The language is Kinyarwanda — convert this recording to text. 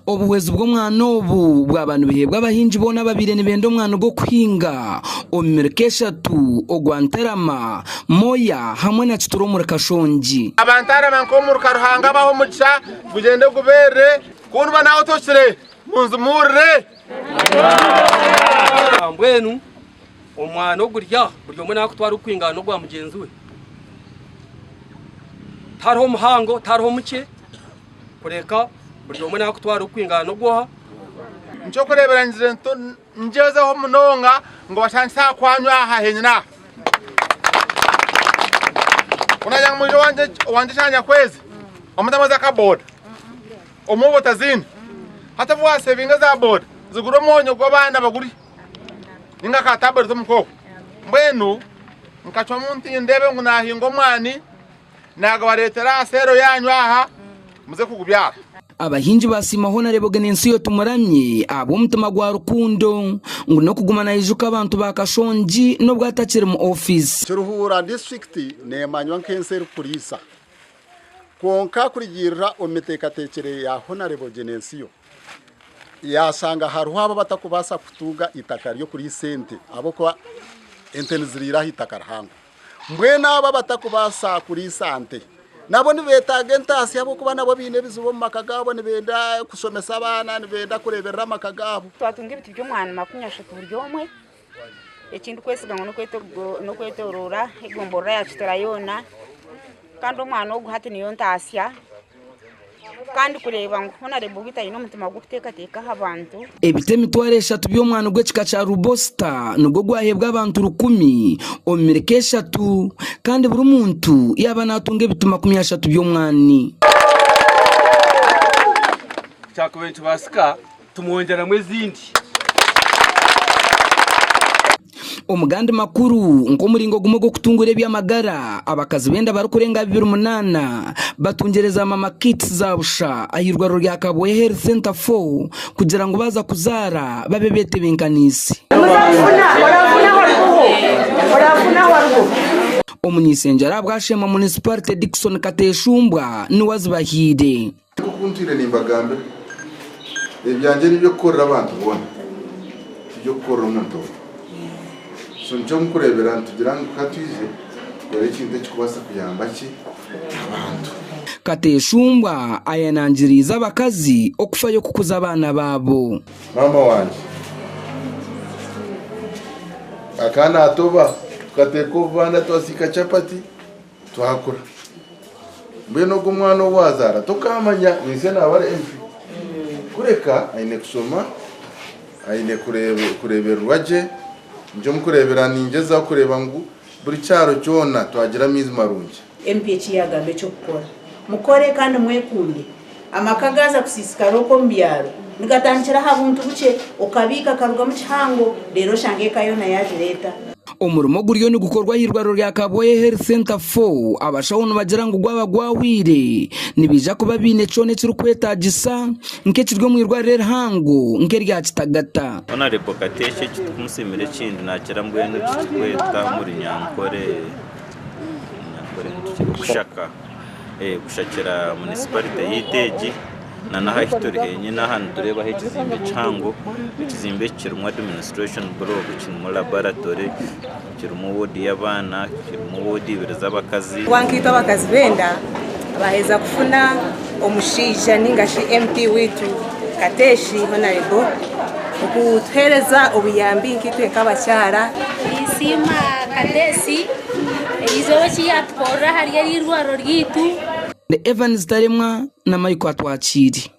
Obuwezi bw'omwana obu bw'abantu bihebwa abahingi bona babire nibenda omwana go kuhinga omumirimo eshatu ogwa Ntarama, Moya hamwe na Kitoro muri Kashongi. Abantarama nko Karuhanga baho mugisha gugende gubere kunba nawe toshire munzumurire mbwenu omwana ogurya buri omwe nakutwara ukwingana no gwa mugenzi we tariho muhango tariho muke kureka buri omwe nakutwara ukwingana no gwa nco kureberanyije njezeho munonga ngo bashansa kwanywa aha henyina unajya mwijo wanje shanya kwezi omutamaza ka board omubo tazini hata bwa sevinga za board ziguro monyo gw'abana baguri ninga katabere tumukoko mbwenu nkacwa muntu ndebe ngo nahingo mwani naga baretera sero yanyu aha muze kugubyara. Abahinji basima Honorable Genensiyo Tumuramye abo mutima gwa rukundo ngo no kugumana ijuka abantu ba Kashongi no bwatakire mu office Kiruhura district nemanywa nk'enseru polisa konka kurigirira ometekatekere ya Honorable Genensiyo yasanga haruho aba batakubasa kutuga itaka ryo kuri sente abo kwa entenizirira hitaka rahango mbwena aba batakubasa kuri sante nabo nibetaga entasi abo kuba nabo bine bizubo mu makagabo nibenda kusomesa abana nibenda kureberera makagabo twatunga ibiti by'umwana 23 buryomwe ekindi kwesiganwa no kwetorora igombora ya Kitarayona kandi umwana wo guhati niyo ntasya kandi kureba ngo Honorable bitaye no mutima gutekateka abantu ebite mitware 3 by'omwana gw'ekika cya Rubosta nubwo gwahebwa abantu 10 omireke 3 kandi buri muntu yaba natunga ebituma 13 by'omwani cyakubenshi basika tumwongera mwezindi omugandi makuru nko muringo gumo go kutungura by'amagara abakazi benda bari kurenga 28 batungereza mama kits zabusha ahirwa rya Kaboye Health Center 4 kugira ngo baza kuzara babe bete benkanisi omunisengera bwashema municipality Dickson Kateshumbwa niwazibahide kukuntire nimbagambe ebyanje nibyo korera abantu bona byo korera umuntu sonjo mukurebera tugira ngo katwize yari kintu cy'ukubasa kuyamba ki abantu Kateshumbwa ayanangiriza abakazi okufayo kukuza abana babo. Mama wanje akana atoba tukateko bana twasika chapati twakura mbeno gumwana wazara tukamanya nise nabare MP kureka aine kusoma aine kureberwaje nje mukurebera ninjeza kureba ngo buri cyaro cyona twagira mizi marungi MPH yagambe cyo gukora mukore kandi mwekunde amakagaza kusisikaro ko mbyaro nigatangira habuntu buce ukabika karuga mu cyango rero shange kayona yaje leta umurimo guriyo ni gukorwa hirwaro rya Kaboye Health Center 4 abashawuno bagira ngo gwabagwawire nibija kuba bine cone cy'urukwetagisa nke kirwe mu irwarire hango nke rya Kitagata Honorable Kateshe kitumusimire kindi nakira mbwene kweta muri Nyankore gushaka gushakira municipality y'Iteji na naha history henye nahantu tureba hekizimbe cango ikizimbe kirumwa administration block kirumwa laboratory kirumwa wodi y'abana kirumwa wodi bireza abakazi wankita abakazi benda baheza kufuna omushija ningashi MP witu Kateshi Honorable ukuthereza obuyambi nkitwe kabacyara isima Katesi izowe cyatwora hari irwaro ryitu The Evans Taremwa na Mike Atwachiri.